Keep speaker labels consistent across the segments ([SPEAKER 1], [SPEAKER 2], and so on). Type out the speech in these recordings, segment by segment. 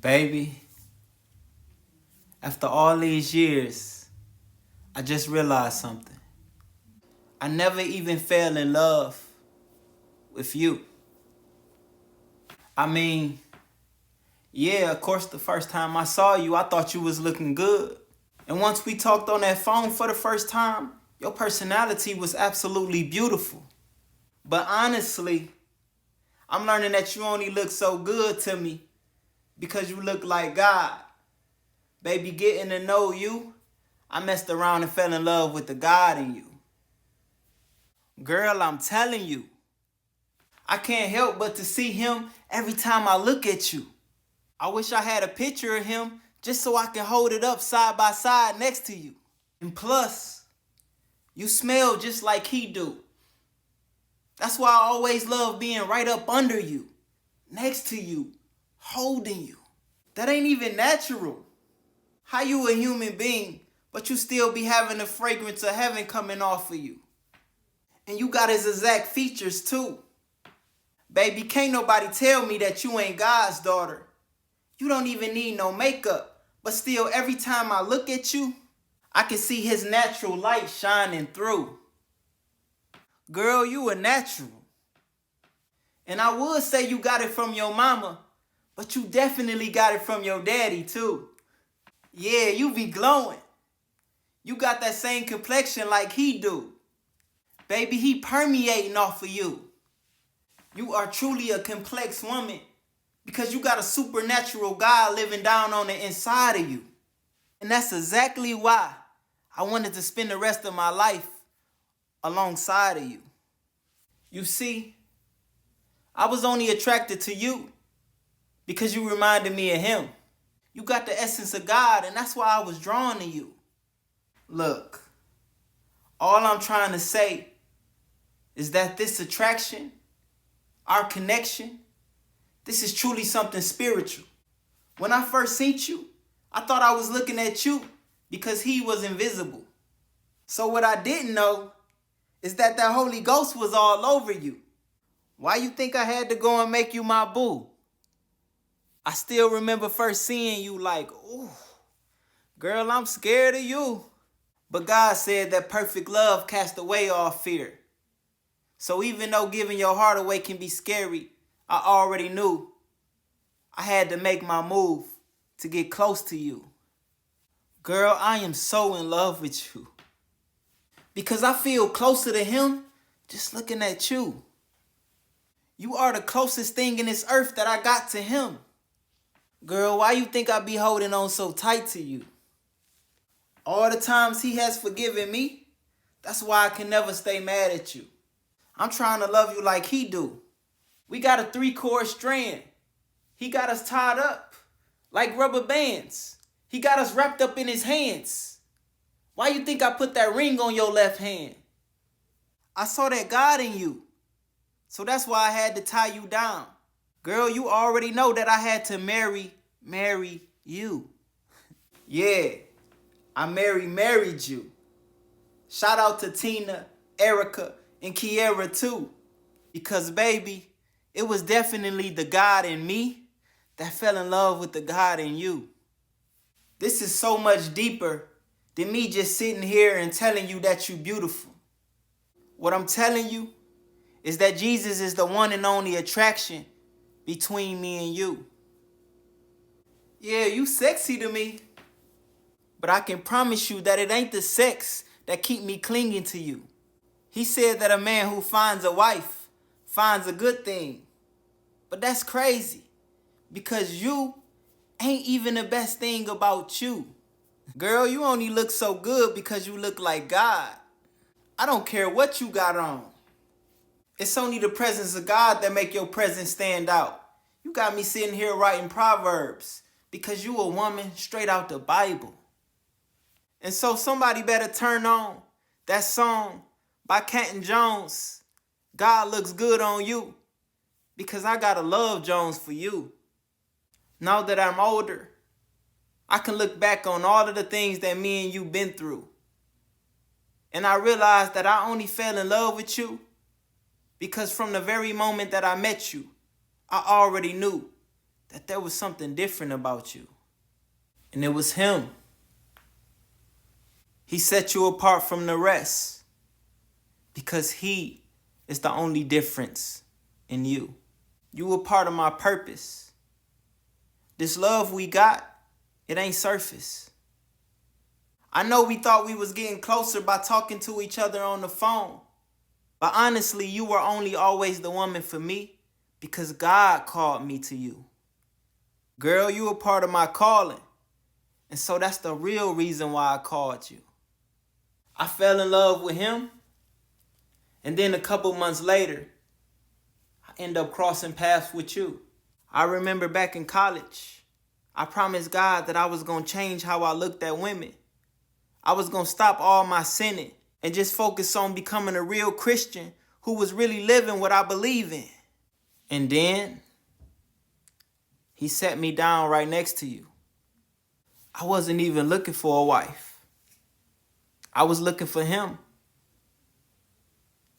[SPEAKER 1] Baby, after all these years, I just realized something. I never even fell in love with you. I mean, yeah, of course, the first time I saw you, I thought you was looking good. And once we talked on that phone for the first time, your personality was absolutely beautiful. But honestly, I'm learning that you only look so good to me because you look like God. Baby, getting to know you, I messed around and fell in love with the God in you. Girl, I'm telling you, I can't help but to see him every time I look at you. I wish I had a picture of him just so I can hold it up side by side next to you. And plus, you smell just like he do. That's why I always love being right up under you, next to you, holding you. That ain't even natural. How you a human being, but you still be having the fragrance of heaven coming off of you? And you got his exact features too. Baby, can't nobody tell me that you ain't God's daughter. You don't even need no makeup, but still every time I look at you, I can see his natural light shining through. Girl, you a natural. And I would say you got it from your mama, but you definitely got it from your daddy too. Yeah, you be glowing. You got that same complexion like he do. Baby, he permeating off of you. You are truly a complex woman because you got a supernatural God living down on the inside of you. And that's exactly why I wanted to spend the rest of my life alongside of you. You see, I was only attracted to you because you reminded me of him. You got the essence of God, and that's why I was drawn to you. Look, all I'm trying to say is that this attraction, our connection, this is truly something spiritual. When I first seen you, I thought I was looking at you because he was invisible. So what I didn't know is that Holy Ghost was all over you. Why you think I had to go and make you my boo? I still remember first seeing you like, ooh, girl, I'm scared of you. But God said that perfect love cast away all fear. So even though giving your heart away can be scary, I already knew I had to make my move to get close to you. Girl, I am so in love with you. Because I feel closer to him just looking at you. You are the closest thing in this earth that I got to him. Girl, why you think I be holding on so tight to you? All the times he has forgiven me, that's why I can never stay mad at you. I'm trying to love you like he do. We got a 3-chord strand. He got us tied up like rubber bands. He got us wrapped up in his hands. Why you think I put that ring on your left hand? I saw that God in you. So that's why I had to tie you down. Girl, you already know that I had to marry you. Yeah, I married you. Shout out to Tina, Erica, and Kiera too. Because baby, it was definitely the God in me that fell in love with the God in you. This is so much deeper than me just sitting here and telling you that you're beautiful. What I'm telling you is that Jesus is the one and only attraction between me and you. Yeah, you sexy to me, but I can promise you that it ain't the sex that keep me clinging to you. He said that a man who finds a wife finds a good thing. But that's crazy because you ain't even the best thing about you. Girl, you only look so good because you look like God. I don't care what you got on. It's only the presence of God that make your presence stand out. You got me sitting here writing Proverbs because you a woman straight out the Bible. And so somebody better turn on that song by Canton Jones, God Looks Good on You, because I got a love Jones for you. Now that I'm older, I can look back on all of the things that me and you been through. And I realized that I only fell in love with you because from the very moment that I met you, I already knew that there was something different about you. And it was him. He set you apart from the rest because he is the only difference in you. You were part of my purpose. This love we got, it ain't surface. I know we thought we was getting closer by talking to each other on the phone. But honestly, you were only always the woman for me because God called me to you. Girl, you were part of my calling. And so that's the real reason why I called you. I fell in love with him. And then a couple months later, I end up crossing paths with you. I remember back in college, I promised God that I was going to change how I looked at women. I was going to stop all my sinning and just focus on becoming a real Christian who was really living what I believe in. And then he sat me down right next to you. I wasn't even looking for a wife. I was looking for him,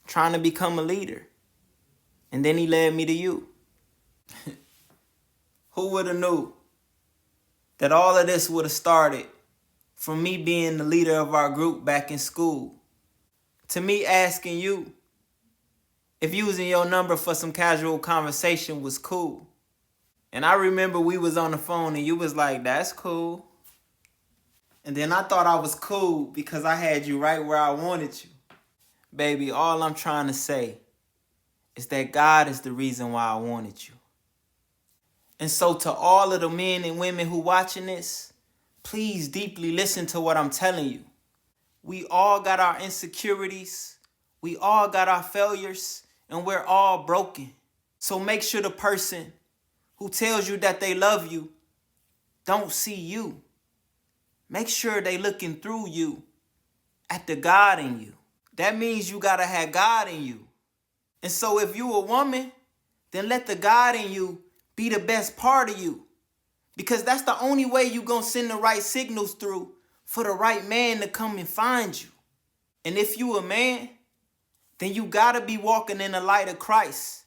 [SPEAKER 1] trying to become a leader. And then he led me to you. Who would have knew that all of this would have started from me being the leader of our group back in school, to me asking you if using your number for some casual conversation was cool. And I remember we was on the phone and you was like, that's cool. And then I thought I was cool because I had you right where I wanted you. Baby, all I'm trying to say is that God is the reason why I wanted you. And so to all of the men and women who watching this, please deeply listen to what I'm telling you. We all got our insecurities. We all got our failures. And we're all broken. So make sure the person who tells you that they love you don't see you. Make sure they looking through you at the God in you. That means you got to have God in you. And so if you a woman, then let the God in you be the best part of you. Because that's the only way you going to send the right signals through for the right man to come and find you. And if you a man, then you got to be walking in the light of Christ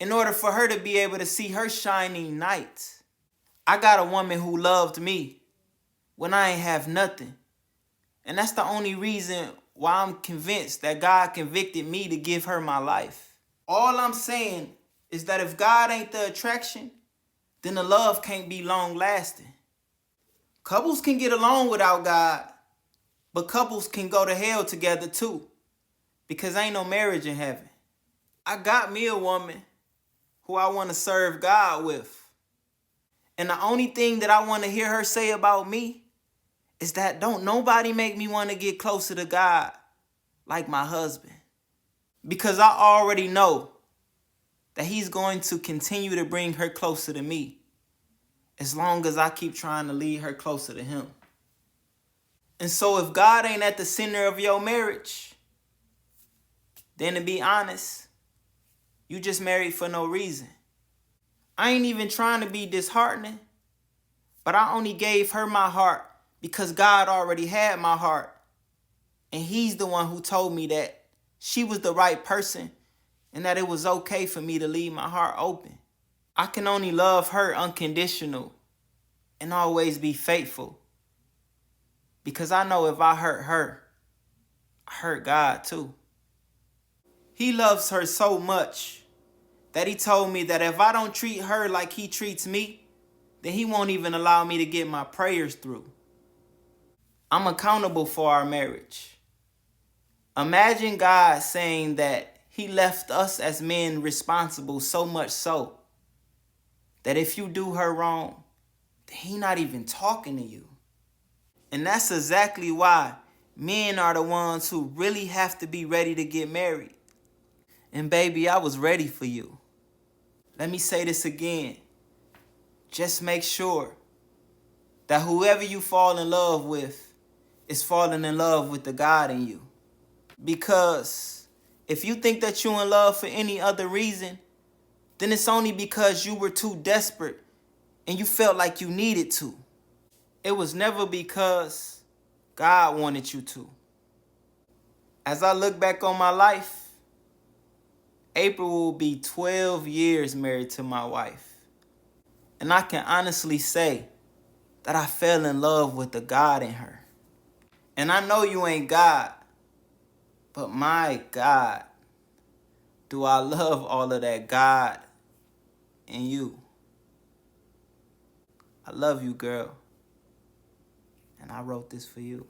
[SPEAKER 1] in order for her to be able to see her shining night. I got a woman who loved me when I ain't have nothing. And that's the only reason why I'm convinced that God convicted me to give her my life. All I'm saying is that if God ain't the attraction, then the love can't be long lasting. Couples can get along without God, but couples can go to hell together too, because ain't no marriage in heaven. I got me a woman who I want to serve God with. And the only thing that I want to hear her say about me is that don't nobody make me want to get closer to God like my husband. Because I already know that he's going to continue to bring her closer to me as long as I keep trying to lead her closer to him. And so if God ain't at the center of your marriage, then to be honest, you just married for no reason. I ain't even trying to be disheartening, but I only gave her my heart because God already had my heart. And he's the one who told me that she was the right person and that it was okay for me to leave my heart open. I can only love her unconditional and always be faithful. Because I know if I hurt her, I hurt God too. He loves her so much that he told me that if I don't treat her like he treats me, then he won't even allow me to get my prayers through. I'm accountable for our marriage. Imagine God saying that he left us as men responsible so much so that if you do her wrong, then he not even talking to you. And that's exactly why men are the ones who really have to be ready to get married. And baby, I was ready for you. Let me say this again. Just make sure that whoever you fall in love with is falling in love with the God in you. Because if you think that you're in love for any other reason, then it's only because you were too desperate and you felt like you needed to. It was never because God wanted you to. As I look back on my life, April will be 12 years married to my wife. And I can honestly say that I fell in love with the God in her. And I know you ain't God, but my God, do I love all of that God in you. I love you, girl. And I wrote this for you.